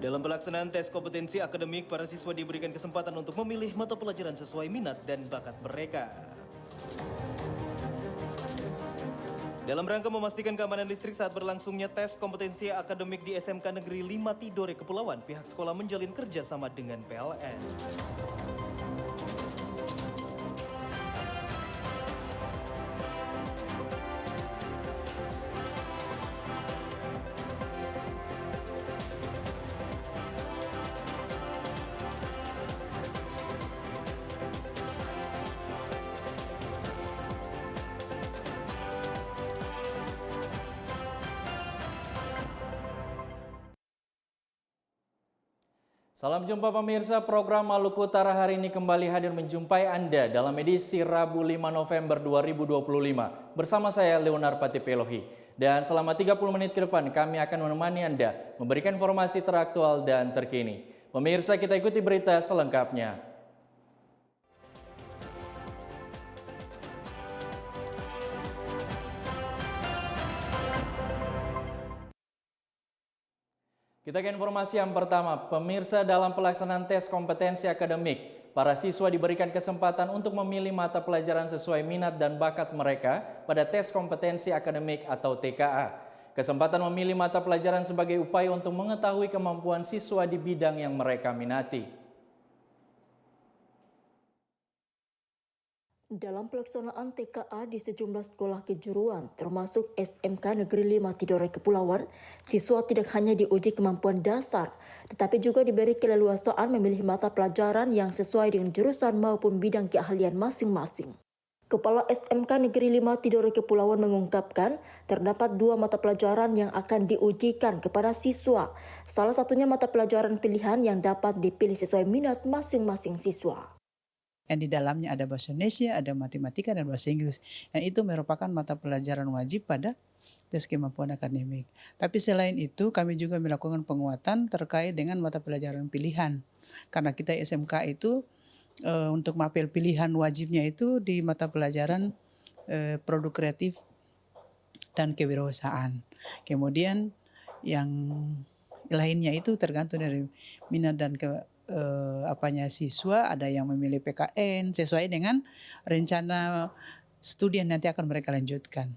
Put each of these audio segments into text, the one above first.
Dalam pelaksanaan tes kompetensi akademik, para siswa diberikan kesempatan untuk memilih mata pelajaran sesuai minat dan bakat mereka. Dalam rangka memastikan keamanan listrik saat berlangsungnya tes kompetensi akademik di SMK Negeri 5 Tidore Kepulauan, pihak sekolah menjalin kerjasama dengan PLN. Salam jumpa pemirsa, program Maluku Utara hari ini kembali hadir menjumpai Anda dalam edisi Rabu 5 November 2025 bersama saya Leonar Patipelohi. Dan selama 30 menit ke depan kami akan menemani Anda memberikan informasi teraktual dan terkini. Pemirsa, kita ikuti berita selengkapnya. Kita ke informasi yang pertama, pemirsa, dalam pelaksanaan tes kompetensi akademik, para siswa diberikan kesempatan untuk memilih mata pelajaran sesuai minat dan bakat mereka pada tes kompetensi akademik atau TKA. Kesempatan memilih mata pelajaran sebagai upaya untuk mengetahui kemampuan siswa di bidang yang mereka minati. Dalam pelaksanaan TKA di sejumlah sekolah kejuruan, termasuk SMK Negeri 5 Tidore Kepulauan, siswa tidak hanya diuji kemampuan dasar, tetapi juga diberi keleluasaan memilih mata pelajaran yang sesuai dengan jurusan maupun bidang keahlian masing-masing. Kepala SMK Negeri 5 Tidore Kepulauan mengungkapkan, terdapat 2 mata pelajaran yang akan diujikan kepada siswa. Salah satunya mata pelajaran pilihan yang dapat dipilih sesuai minat masing-masing siswa. Yang di dalamnya ada bahasa Indonesia, ada matematika, dan bahasa Inggris. Dan itu merupakan mata pelajaran wajib pada tes kemampuan akademik. Tapi selain itu, kami juga melakukan penguatan terkait dengan mata pelajaran pilihan. Karena kita SMK itu untuk mapel pilihan wajibnya itu di mata pelajaran produk kreatif dan kewirausahaan. Kemudian yang lainnya itu tergantung dari minat dan siswa. Ada yang memilih PKN sesuai dengan rencana studi yang nanti akan mereka lanjutkan.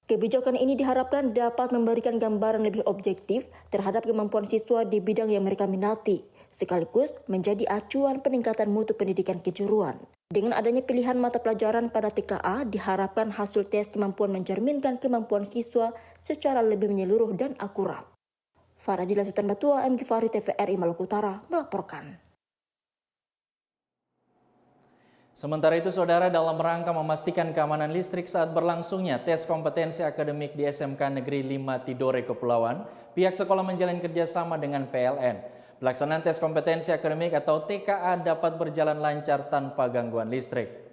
Kebijakan ini diharapkan dapat memberikan gambaran lebih objektif terhadap kemampuan siswa di bidang yang mereka minati, sekaligus menjadi acuan peningkatan mutu pendidikan kejuruan. Dengan adanya pilihan mata pelajaran pada TKA, diharapkan hasil tes kemampuan mencerminkan kemampuan siswa secara lebih menyeluruh dan akurat. Faradila Sultan Batua, M. Gifari, TVRI Maluku Utara melaporkan. Sementara itu, saudara, dalam rangka memastikan keamanan listrik saat berlangsungnya tes kompetensi akademik di SMK Negeri 5 Tidore Kepulauan, pihak sekolah menjalin kerjasama dengan PLN. Pelaksanaan tes kompetensi akademik atau TKA dapat berjalan lancar tanpa gangguan listrik.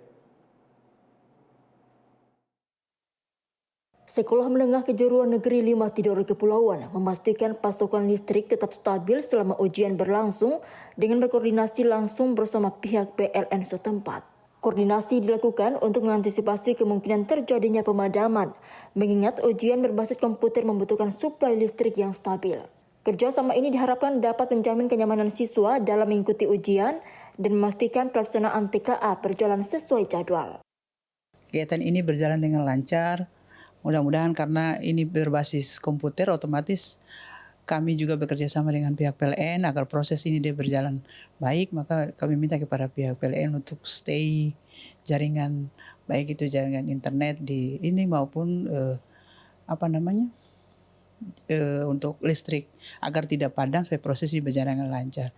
Sekolah Menengah Kejuruan Negeri 5 Tidore Kepulauan memastikan pasokan listrik tetap stabil selama ujian berlangsung dengan berkoordinasi langsung bersama pihak PLN setempat. Koordinasi dilakukan untuk mengantisipasi kemungkinan terjadinya pemadaman, mengingat ujian berbasis komputer membutuhkan suplai listrik yang stabil. Kerjasama ini diharapkan dapat menjamin kenyamanan siswa dalam mengikuti ujian dan memastikan pelaksanaan TKA berjalan sesuai jadwal. Kegiatan ini berjalan dengan lancar. Mudah-mudahan karena ini berbasis komputer, otomatis kami juga bekerja sama dengan pihak PLN agar proses ini dia berjalan baik. Maka kami minta kepada pihak PLN untuk stay jaringan, baik itu jaringan internet di ini maupun untuk listrik agar tidak padam supaya proses ini berjalan dengan lancar.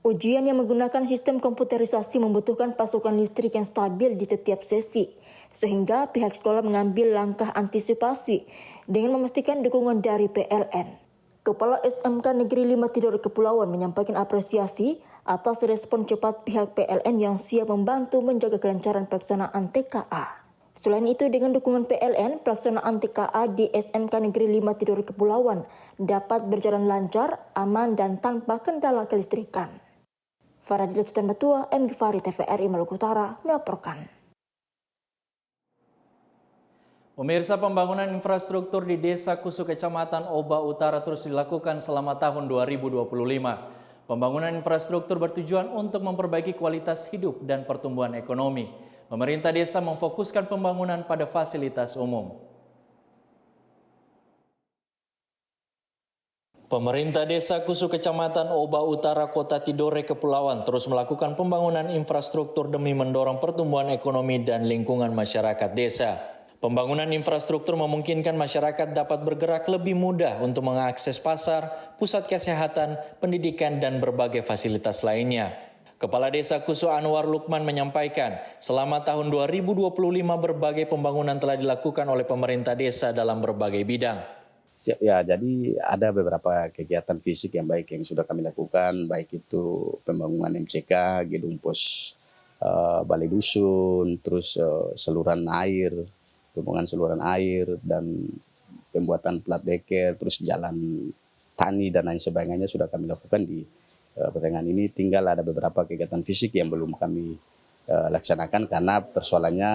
Ujian yang menggunakan sistem komputerisasi membutuhkan pasokan listrik yang stabil di setiap sesi, sehingga pihak sekolah mengambil langkah antisipasi dengan memastikan dukungan dari PLN. Kepala SMK Negeri 5 Tidore Kepulauan menyampaikan apresiasi atas respon cepat pihak PLN yang siap membantu menjaga kelancaran pelaksanaan TKA. Selain itu, dengan dukungan PLN, pelaksanaan TKA di SMK Negeri 5 Tidore Kepulauan dapat berjalan lancar, aman, dan tanpa kendala kelistrikan. Faradila Sultan Batua, M. Gifari, TVRI Maluku Utara melaporkan. Pemirsa, pembangunan infrastruktur di Desa Kusu Kecamatan Oba Utara terus dilakukan selama tahun 2025. Pembangunan infrastruktur bertujuan untuk memperbaiki kualitas hidup dan pertumbuhan ekonomi. Pemerintah desa memfokuskan pembangunan pada fasilitas umum. Pemerintah Desa Kusu Kecamatan Oba Utara Kota Tidore Kepulauan terus melakukan pembangunan infrastruktur demi mendorong pertumbuhan ekonomi dan lingkungan masyarakat desa. Pembangunan infrastruktur memungkinkan masyarakat dapat bergerak lebih mudah untuk mengakses pasar, pusat kesehatan, pendidikan, dan berbagai fasilitas lainnya. Kepala Desa Kusu Anwar Lukman menyampaikan, selama tahun 2025 berbagai pembangunan telah dilakukan oleh pemerintah desa dalam berbagai bidang. Ya, jadi ada beberapa kegiatan fisik yang baik yang sudah kami lakukan, baik itu pembangunan MCK, gedung pos balai dusun, terus saluran air, pembangunan saluran air, dan pembuatan plat deker, terus jalan tani dan lain sebagainya sudah kami lakukan di pertengahan ini. Tinggal ada beberapa kegiatan fisik yang belum kami laksanakan karena persoalannya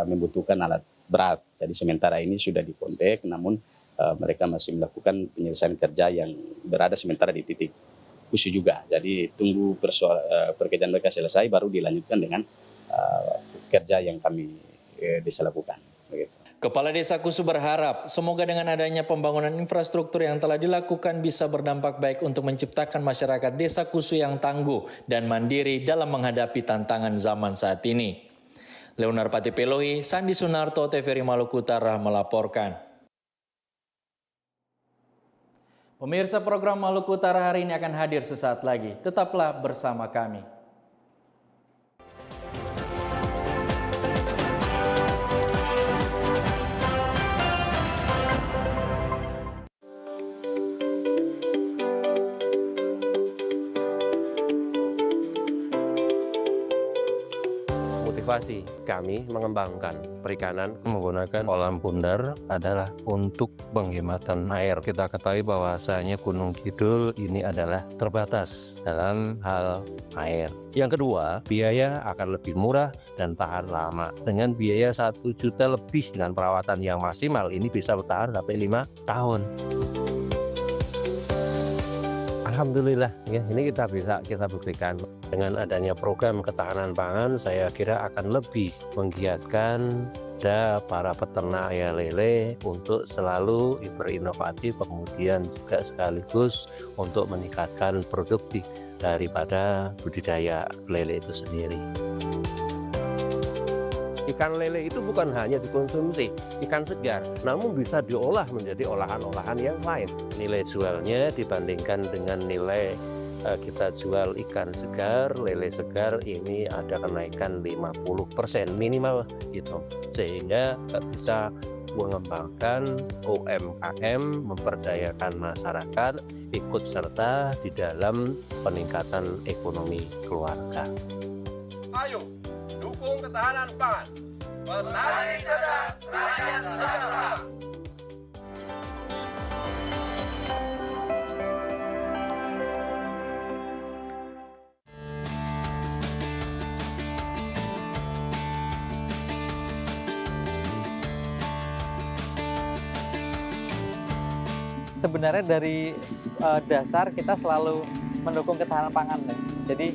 membutuhkan alat berat. Jadi sementara ini sudah dikontak, namun mereka masih melakukan penyelesaian kerja yang berada sementara di titik Kusu juga. Jadi tunggu pekerjaan mereka selesai baru dilanjutkan dengan kerja yang kami bisa lakukan. Begitu. Kepala Desa Kusu berharap semoga dengan adanya pembangunan infrastruktur yang telah dilakukan bisa berdampak baik untuk menciptakan masyarakat Desa Kusu yang tangguh dan mandiri dalam menghadapi tantangan zaman saat ini. Leonar Patipelohi, Sandi Sunarto, TVRI Maluku Utara melaporkan. Pemirsa, program Maluku Utara hari ini akan hadir sesaat lagi. Tetaplah bersama kami. Motivasi kami mengembangkan perikanan menggunakan kolam bundar adalah untuk penghematan air. Kita ketahui bahwasanya Gunung Kidul ini adalah terbatas dalam hal air. Yang kedua, biaya akan lebih murah dan tahan lama. Dengan biaya 1 juta lebih dengan perawatan yang maksimal, ini bisa bertahan sampai 5 tahun. Alhamdulillah, ya, ini kita buktikan. Dengan adanya program ketahanan pangan, saya kira akan lebih menggiatkan para peternak ayam lele untuk selalu berinovatif, kemudian juga sekaligus untuk meningkatkan produktif daripada budidaya lele itu sendiri. Ikan lele itu bukan hanya dikonsumsi ikan segar, namun bisa diolah menjadi olahan-olahan yang lain. Nilai jualnya dibandingkan dengan nilai kita jual ikan segar, lele segar, ini ada kenaikan 50% minimal gitu. Sehingga bisa mengembangkan UMKM, memperdayakan masyarakat, ikut serta di dalam peningkatan ekonomi keluarga. Ayo, dukung ketahanan pangan. Petani cerdas, rakyat sejahtera. Sebenarnya dari dasar kita selalu mendukung ketahanan pangan. Jadi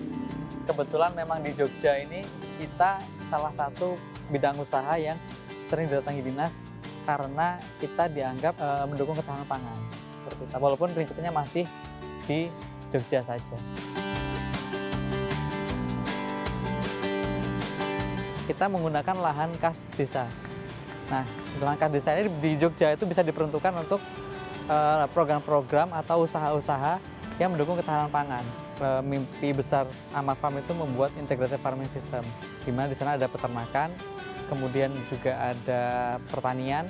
kebetulan memang di Jogja ini kita salah satu bidang usaha yang sering didatangi dinas karena kita dianggap mendukung ketahanan pangan. Seperti itu. Walaupun lingkupnya masih di Jogja saja. Kita menggunakan lahan kas desa. Nah, lahan kas desa ini di Jogja itu bisa diperuntukkan untuk program-program atau usaha-usaha yang mendukung ketahanan pangan. Mimpi besar Amar Farm itu membuat integrated farming system, di mana di sana ada peternakan, kemudian juga ada pertanian,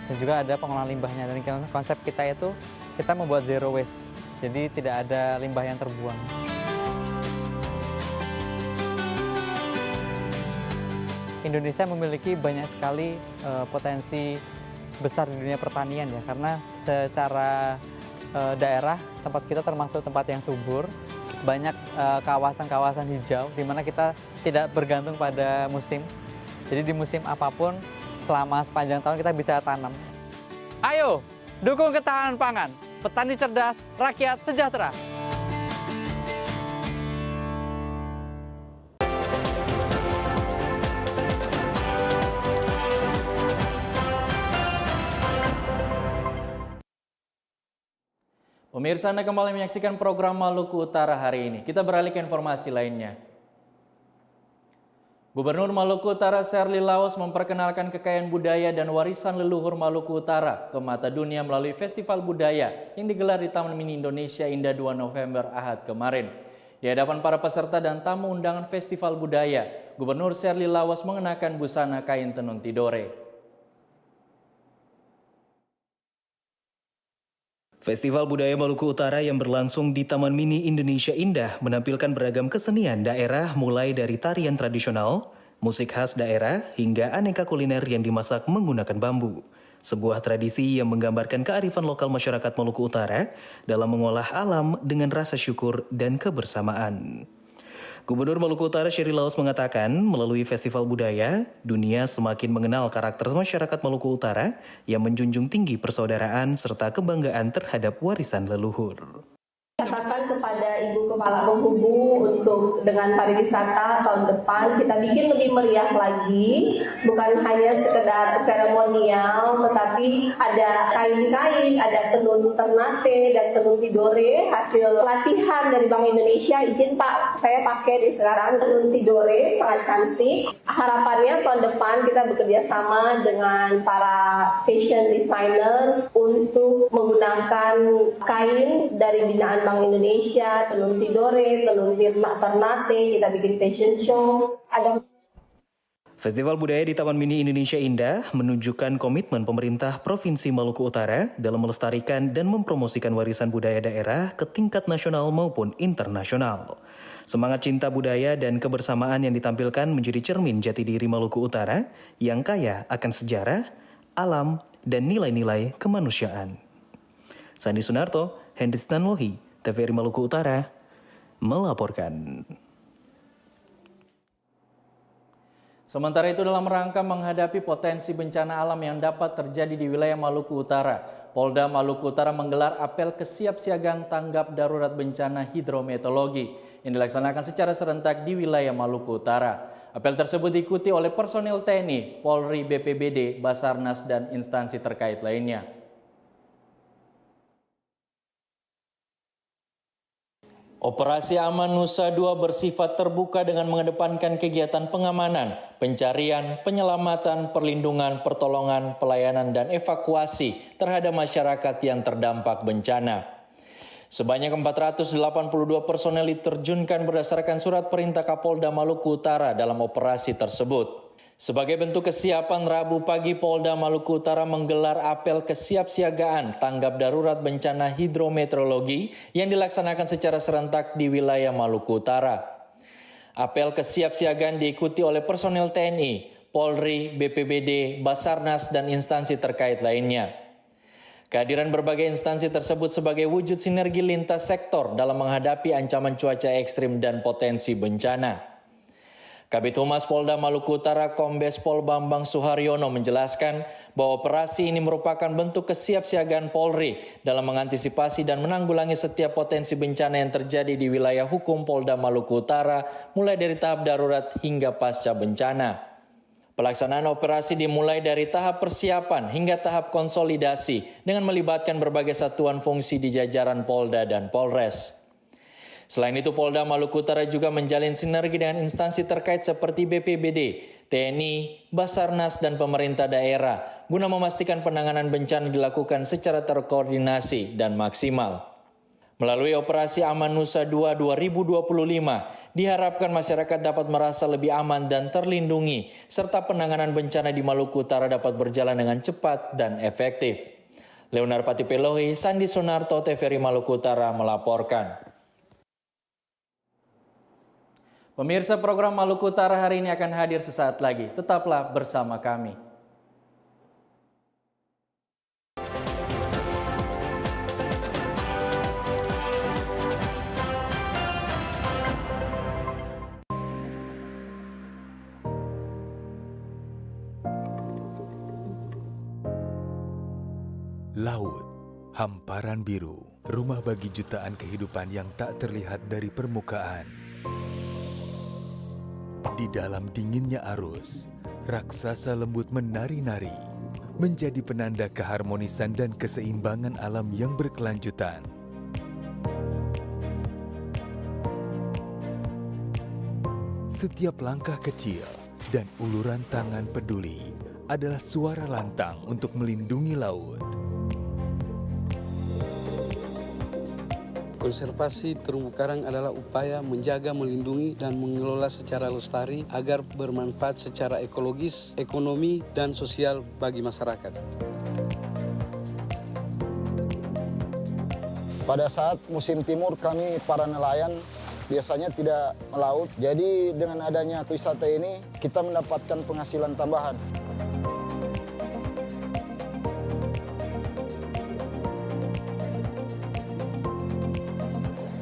dan juga ada pengolahan limbahnya. Dan konsep kita itu kita membuat zero waste, jadi tidak ada limbah yang terbuang. Indonesia memiliki banyak sekali potensi besar di dunia pertanian ya, karena secara daerah tempat kita termasuk tempat yang subur, banyak kawasan-kawasan hijau di mana kita tidak bergantung pada musim. Jadi di musim apapun selama sepanjang tahun kita bisa tanam. Ayo, dukung ketahanan pangan. Petani cerdas, rakyat sejahtera. Pemirsa, Anda kembali menyaksikan program Maluku Utara hari ini. Kita beralih ke informasi lainnya. Gubernur Maluku Utara Sherly Laos memperkenalkan kekayaan budaya dan warisan leluhur Maluku Utara ke mata dunia melalui festival budaya yang digelar di Taman Mini Indonesia Indah 2 November Ahad kemarin. Di hadapan para peserta dan tamu undangan festival budaya, Gubernur Sherly Laos mengenakan busana kain tenun tidore. Festival Budaya Maluku Utara yang berlangsung di Taman Mini Indonesia Indah menampilkan beragam kesenian daerah mulai dari tarian tradisional, musik khas daerah, hingga aneka kuliner yang dimasak menggunakan bambu. Sebuah tradisi yang menggambarkan kearifan lokal masyarakat Maluku Utara dalam mengolah alam dengan rasa syukur dan kebersamaan. Gubernur Maluku Utara Sherly Laos mengatakan, melalui festival budaya, dunia semakin mengenal karakter masyarakat Maluku Utara yang menjunjung tinggi persaudaraan serta kebanggaan terhadap warisan leluhur. Katakan kepada Ibu Kepala Penghubung untuk dengan pariwisata tahun depan kita bikin lebih meriah lagi, bukan hanya sekedar seremonial, tetapi ada kain-kain, ada tenun Ternate dan tenun Tidore hasil pelatihan dari Bank Indonesia. Izin Pak, saya pakai di sekarang tenun Tidore, sangat cantik. Harapannya tahun depan kita bekerja sama dengan para fashion designer untuk menggunakan kain dari binaan Bank Indonesia, tenun Tidore, tenun Ternate, kita bikin fashion show. Festival budaya di Taman Mini Indonesia Indah menunjukkan komitmen pemerintah Provinsi Maluku Utara dalam melestarikan dan mempromosikan warisan budaya daerah ke tingkat nasional maupun internasional. Semangat cinta budaya dan kebersamaan yang ditampilkan menjadi cermin jati diri Maluku Utara yang kaya akan sejarah, alam, dan nilai-nilai kemanusiaan. Sandi Sunarto, Hendristan Lohi, TVRI Maluku Utara, melaporkan. Sementara itu, dalam rangka menghadapi potensi bencana alam yang dapat terjadi di wilayah Maluku Utara, Polda Maluku Utara menggelar apel kesiapsiagaan tanggap darurat bencana hidrometeorologi yang dilaksanakan secara serentak di wilayah Maluku Utara. Apel tersebut diikuti oleh personil TNI, Polri, BPBD, Basarnas, dan instansi terkait lainnya. Operasi Aman Nusa 2 bersifat terbuka dengan mengedepankan kegiatan pengamanan, pencarian, penyelamatan, perlindungan, pertolongan, pelayanan, dan evakuasi terhadap masyarakat yang terdampak bencana. Sebanyak 482 personel diterjunkan berdasarkan surat perintah Kapolda Maluku Utara dalam operasi tersebut. Sebagai bentuk kesiapan, Rabu pagi Polda Maluku Utara menggelar apel kesiapsiagaan tanggap darurat bencana hidrometeorologi yang dilaksanakan secara serentak di wilayah Maluku Utara. Apel kesiapsiagaan diikuti oleh personel TNI, Polri, BPBD, Basarnas, dan instansi terkait lainnya. Kehadiran berbagai instansi tersebut sebagai wujud sinergi lintas sektor dalam menghadapi ancaman cuaca ekstrim dan potensi bencana. Kabid Humas Polda Maluku Utara Kombes Pol Bambang Suharyono menjelaskan bahwa operasi ini merupakan bentuk kesiapsiagaan Polri dalam mengantisipasi dan menanggulangi setiap potensi bencana yang terjadi di wilayah hukum Polda Maluku Utara mulai dari tahap darurat hingga pasca bencana. Pelaksanaan operasi dimulai dari tahap persiapan hingga tahap konsolidasi dengan melibatkan berbagai satuan fungsi di jajaran Polda dan Polres. Selain itu, Polda Maluku Utara juga menjalin sinergi dengan instansi terkait seperti BPBD, TNI, Basarnas, dan pemerintah daerah guna memastikan penanganan bencana dilakukan secara terkoordinasi dan maksimal. Melalui operasi Aman Nusa 2 2025, diharapkan masyarakat dapat merasa lebih aman dan terlindungi, serta penanganan bencana di Maluku Utara dapat berjalan dengan cepat dan efektif. Leonar Patipelohi, Sandi Sunarto, TVRI Maluku Utara melaporkan. Pemirsa, program Maluku Utara hari ini akan hadir sesaat lagi. Tetaplah bersama kami. Laut, hamparan biru, rumah bagi jutaan kehidupan yang tak terlihat dari permukaan. Di dalam dinginnya arus, raksasa lembut menari-nari, menjadi penanda keharmonisan dan keseimbangan alam yang berkelanjutan. Setiap langkah kecil dan uluran tangan peduli adalah suara lantang untuk melindungi laut. Konservasi terumbu karang adalah upaya menjaga, melindungi, dan mengelola secara lestari agar bermanfaat secara ekologis, ekonomi, dan sosial bagi masyarakat. Pada saat musim timur kami para nelayan biasanya tidak melaut. Jadi dengan adanya wisata ini kita mendapatkan penghasilan tambahan.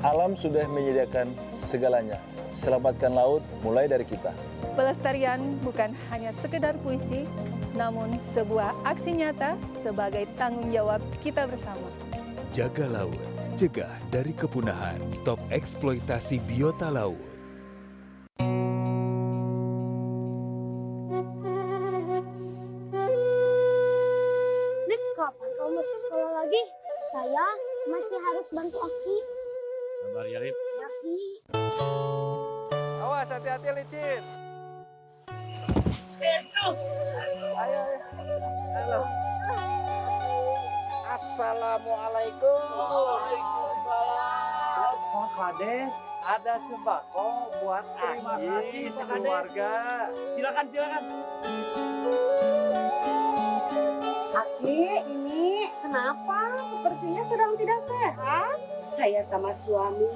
Alam sudah menyediakan segalanya. Selamatkan laut mulai dari kita. Pelestarian bukan hanya sekedar puisi, namun sebuah aksi nyata sebagai tanggung jawab kita bersama. Jaga laut, cegah dari kepunahan, stop eksploitasi biota laut. Nek, kapan kamu masuk sekolah lagi? Saya masih harus bantu Aki. Sabar ya, Rip. Ya, Ki. Awas, hati-hati licin. Ayo. Halo. Assalamualaikum. Waalaikumsalam. Pak Kades, ada sembako buat Aki sekeluarga. Silakan. Aki, ini kenapa? Sepertinya sedang tidak sehat. Saya sama suami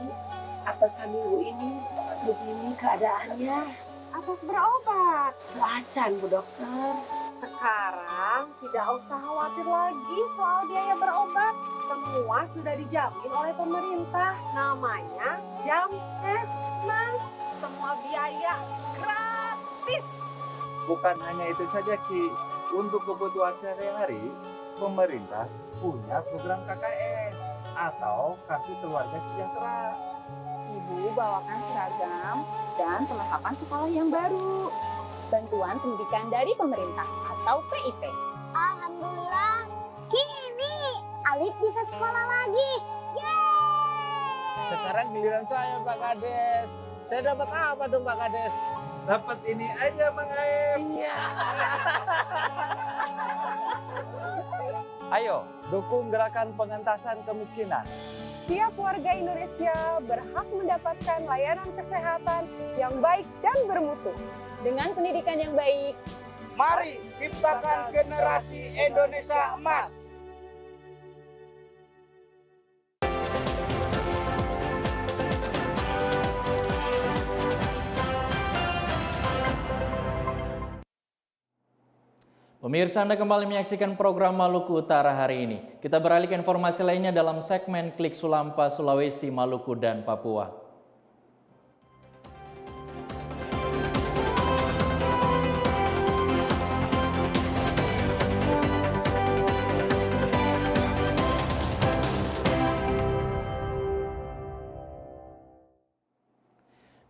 atas minggu ini begini keadaannya. Atas berobat. Wacan, Bu Dokter. Sekarang tidak usah khawatir lagi soal biaya berobat. Semua sudah dijamin oleh pemerintah. Namanya Jamkesmas. Semua biaya gratis. Bukan hanya itu saja, Ki. Untuk kebutuhan sehari-hari, pemerintah punya program KKS atau Kartu Keluarga Sejahtera. Ibu bawakan seragam dan perlengkapan sekolah yang baru. Bantuan pendidikan dari pemerintah atau PIP. Alhamdulillah, kini Alif bisa sekolah lagi. Yeay! Sekarang giliran saya, Pak Kades. Saya dapat apa dong, Pak Kades? Dapat ini aja, Bang Aep. Iya. Ayo, dukung gerakan pengentasan kemiskinan. Tiap warga Indonesia berhak mendapatkan layanan kesehatan yang baik dan bermutu. Dengan pendidikan yang baik, mari ciptakan generasi Indonesia emas. Pemirsa, Anda kembali menyaksikan program Maluku Utara hari ini. Kita beralih ke informasi lainnya dalam segmen Klik Sulampa, Sulawesi, Maluku, dan Papua.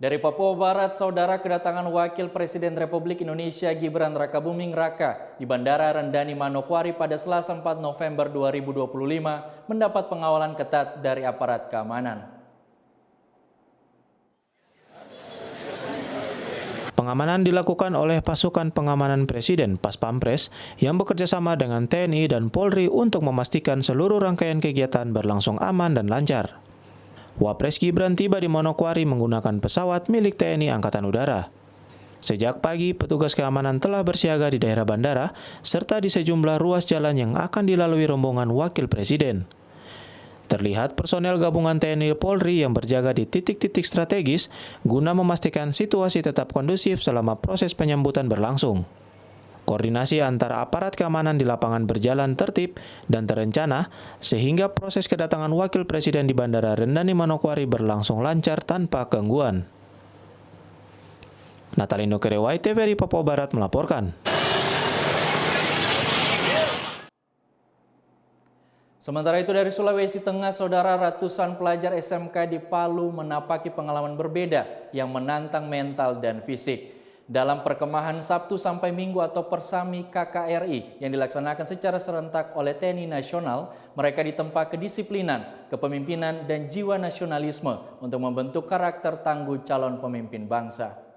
Dari Papua Barat, saudara, kedatangan Wakil Presiden Republik Indonesia Gibran Rakabuming Raka di Bandara Rendani Manokwari pada Selasa 4 November 2025 mendapat pengawalan ketat dari aparat keamanan. Pengamanan dilakukan oleh pasukan pengamanan Presiden Paspampres yang bekerjasama dengan TNI dan Polri untuk memastikan seluruh rangkaian kegiatan berlangsung aman dan lancar. Wapres Gibran tiba di Manokwari menggunakan pesawat milik TNI Angkatan Udara. Sejak pagi, petugas keamanan telah bersiaga di daerah bandara serta di sejumlah ruas jalan yang akan dilalui rombongan Wakil Presiden. Terlihat personel gabungan TNI Polri yang berjaga di titik-titik strategis guna memastikan situasi tetap kondusif selama proses penyambutan berlangsung. Koordinasi antara aparat keamanan di lapangan berjalan tertib dan terencana sehingga proses kedatangan Wakil Presiden di Bandara Rendani Manokwari berlangsung lancar tanpa gangguan. Natalino Kerewai, TVRI Papua Barat melaporkan. Sementara itu dari Sulawesi Tengah, saudara, ratusan pelajar SMK di Palu menapaki pengalaman berbeda yang menantang mental dan fisik. Dalam perkemahan Sabtu sampai Minggu atau Persami KKRI yang dilaksanakan secara serentak oleh TNI Nasional, mereka ditempa kedisiplinan, kepemimpinan, dan jiwa nasionalisme untuk membentuk karakter tangguh calon pemimpin bangsa.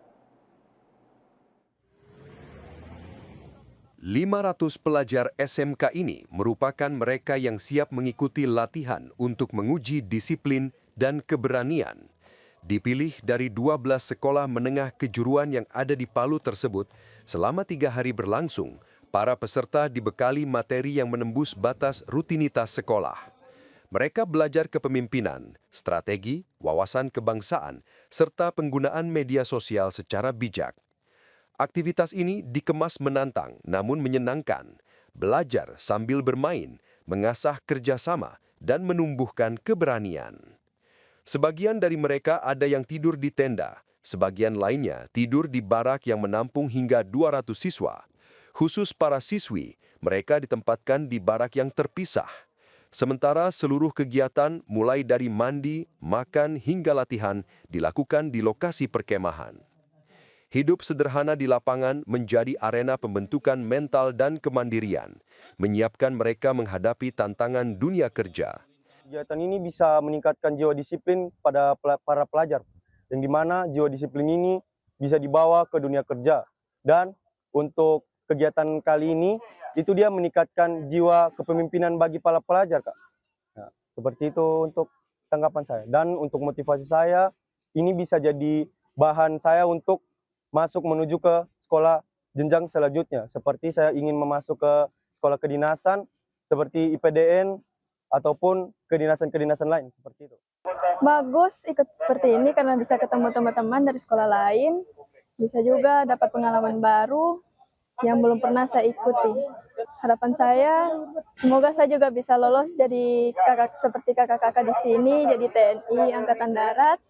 500 pelajar SMK ini merupakan mereka yang siap mengikuti latihan untuk menguji disiplin dan keberanian. Dipilih dari 12 sekolah menengah kejuruan yang ada di Palu tersebut, selama 3 hari berlangsung, para peserta dibekali materi yang menembus batas rutinitas sekolah. Mereka belajar kepemimpinan, strategi, wawasan kebangsaan, serta penggunaan media sosial secara bijak. Aktivitas ini dikemas menantang namun menyenangkan, belajar sambil bermain, mengasah kerjasama, dan menumbuhkan keberanian. Sebagian dari mereka ada yang tidur di tenda, sebagian lainnya tidur di barak yang menampung hingga 200 siswa. Khusus para siswi, mereka ditempatkan di barak yang terpisah. Sementara seluruh kegiatan mulai dari mandi, makan, hingga latihan dilakukan di lokasi perkemahan. Hidup sederhana di lapangan menjadi arena pembentukan mental dan kemandirian, menyiapkan mereka menghadapi tantangan dunia kerja. Kegiatan ini bisa meningkatkan jiwa disiplin pada para pelajar, yang dimana jiwa disiplin ini bisa dibawa ke dunia kerja. Dan untuk kegiatan kali ini, itu dia meningkatkan jiwa kepemimpinan bagi para pelajar, Kak. Nah, seperti itu untuk tanggapan saya. Dan untuk motivasi saya, ini bisa jadi bahan saya untuk masuk menuju ke sekolah jenjang selanjutnya. Seperti saya ingin masuk ke sekolah kedinasan, seperti IPDN, ataupun kedinasan-kedinasan lain seperti itu. Bagus ikut seperti ini karena bisa ketemu teman-teman dari sekolah lain, bisa juga dapat pengalaman baru yang belum pernah saya ikuti. Harapan saya, semoga saya juga bisa lolos jadi kakak seperti kakak-kakak di sini, jadi TNI Angkatan Darat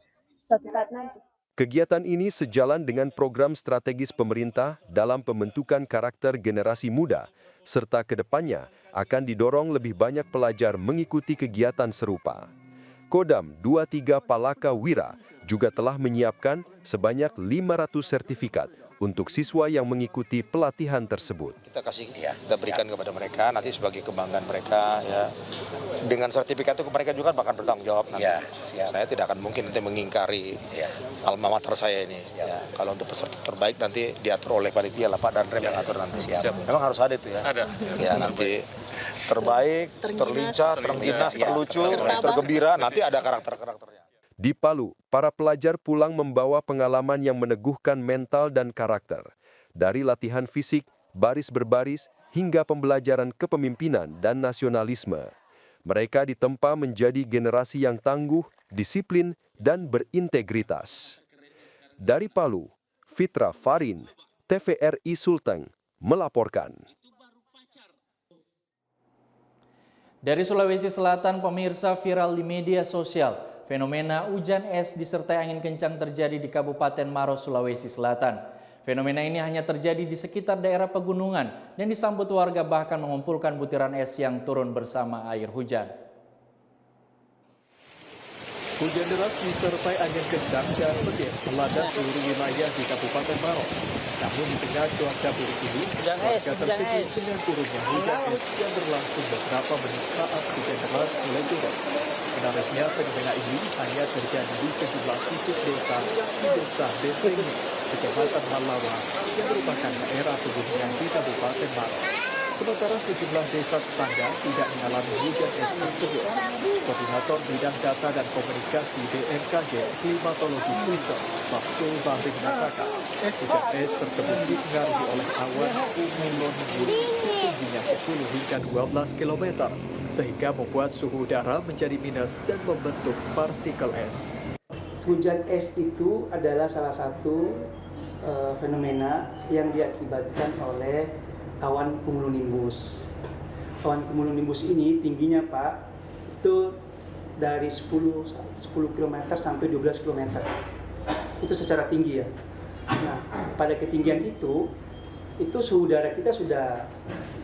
suatu saat nanti. Kegiatan ini sejalan dengan program strategis pemerintah dalam pembentukan karakter generasi muda, serta kedepannya akan didorong lebih banyak pelajar mengikuti kegiatan serupa. Kodam 23 Palaka Wira juga telah menyiapkan sebanyak 500 sertifikat untuk siswa yang mengikuti pelatihan tersebut. Kita kasih, kita berikan kepada mereka nanti sebagai kebanggaan mereka. Ya. Dengan sertifikat itu mereka juga bakal bertanggung jawab nanti. Ya, saya tidak akan mungkin nanti mengingkari alma mater saya ini. Ya. Kalau untuk peserta terbaik nanti diatur oleh panitia lah Pak dan Rem yang atur nanti. Memang harus ada itu ya. Ada. Ya nanti terbaik, terlincah, terginas, terlucu, tergembira. Nanti ada karakter-karakternya. Di Palu, para pelajar pulang membawa pengalaman yang meneguhkan mental dan karakter. Dari latihan fisik, baris berbaris, hingga pembelajaran kepemimpinan dan nasionalisme. Mereka ditempa menjadi generasi yang tangguh, disiplin, dan berintegritas. Dari Palu, Fitra Farin, TVRI Sulteng, melaporkan. Dari Sulawesi Selatan, pemirsa, viral di media sosial. Fenomena hujan es disertai angin kencang terjadi di Kabupaten Maros, Sulawesi Selatan. Fenomena ini hanya terjadi di sekitar daerah pegunungan dan disambut warga bahkan mengumpulkan butiran es yang turun bersama air hujan. Hujan deras disertai angin kencang dan petir melanda seluruh wilayah di Kabupaten Maros. Namun di tengah cuaca buruk ini, warga terkejut dengan turunnya hujan es yang berlangsung beberapa menit saat hujan deras mulai turun. Menariknya, fenomena ini hanya terjadi di sejumlah titik desa di Desa Bentengi, Kecamatan Malawa, yang merupakan daerah pegunungan di Kabupaten Maros. Sementara sejumlah desa tetangga tidak mengalami hujan es tersebut. Koordinator Bidang Data dan Komunikasi BMKG Klimatologi Swisher, Sabsul Bahri mengatakan, hujan es tersebut dipengaruhi oleh awan cumulonimbus tingginya 10 hingga 12 km, sehingga membuat suhu udara menjadi minus dan membentuk partikel es. Hujan es itu adalah salah satu fenomena yang diakibatkan oleh awan cumulonimbus. Awan cumulonimbus ini tingginya Pak, itu dari 10 km sampai 12 km. Itu secara tinggi ya. Nah, pada ketinggian itu suhu udara kita sudah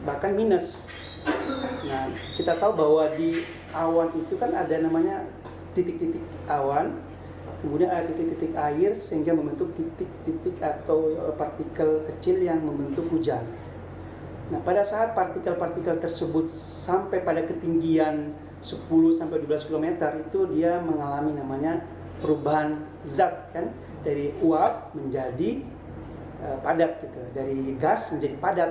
bahkan minus. Nah, kita tahu bahwa di awan itu kan ada namanya titik-titik awan, kemudian ada titik-titik air sehingga membentuk titik-titik atau partikel kecil yang membentuk hujan. Nah, pada saat partikel-partikel tersebut sampai pada ketinggian 10 sampai 12 km itu dia mengalami namanya perubahan zat kan, dari uap menjadi padat gitu, dari gas menjadi padat.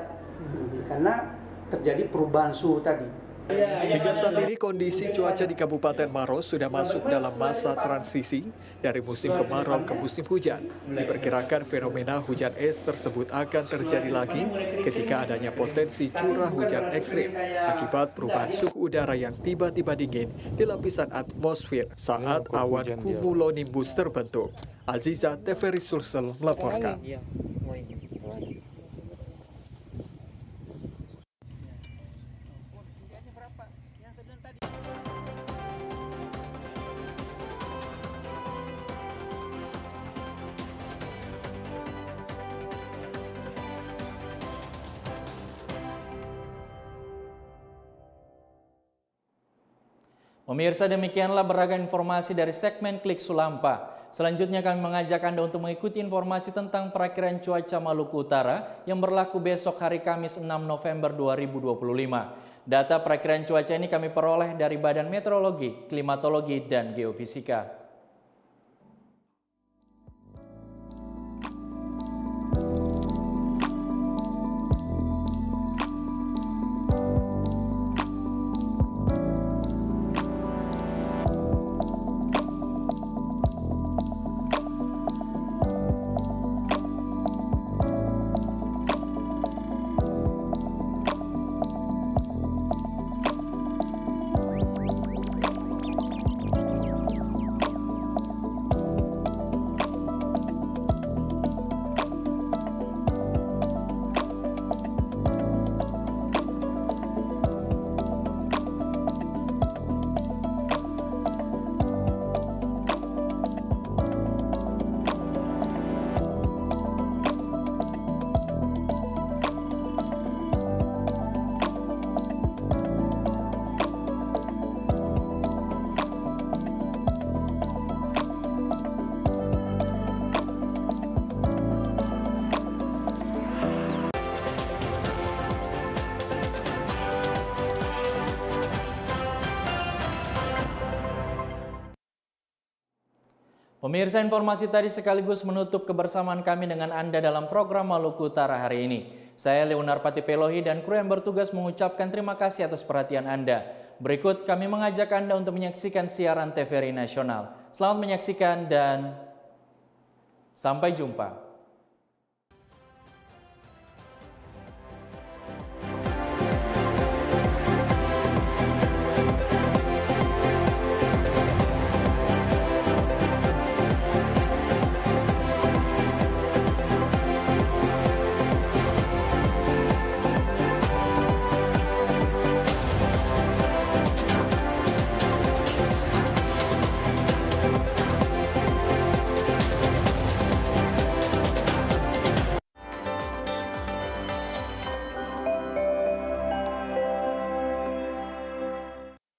Karena terjadi perubahan suhu tadi. Hingga saat ini kondisi cuaca di Kabupaten Maros sudah masuk dalam masa transisi dari musim kemarau ke musim hujan. Diperkirakan fenomena hujan es tersebut akan terjadi lagi ketika adanya potensi curah hujan ekstrim akibat perubahan suhu udara yang tiba-tiba dingin di lapisan atmosfer saat awan cumulonimbus terbentuk. Aziza TVRI Sulsel melaporkan. Pemirsa, demikianlah beragam informasi dari segmen Klik Sulampa. Selanjutnya kami mengajak Anda untuk mengikuti informasi tentang perakiraan cuaca Maluku Utara yang berlaku besok hari Kamis 6 November 2025. Data perakiraan cuaca ini kami peroleh dari Badan Meteorologi, Klimatologi, dan Geofisika. Pemirsa, informasi tadi sekaligus menutup kebersamaan kami dengan Anda dalam program Maluku Utara hari ini. Saya Leonar Patipelohi dan kru yang bertugas mengucapkan terima kasih atas perhatian Anda. Berikut kami mengajak Anda untuk menyaksikan siaran TVRI Nasional. Selamat menyaksikan dan sampai jumpa.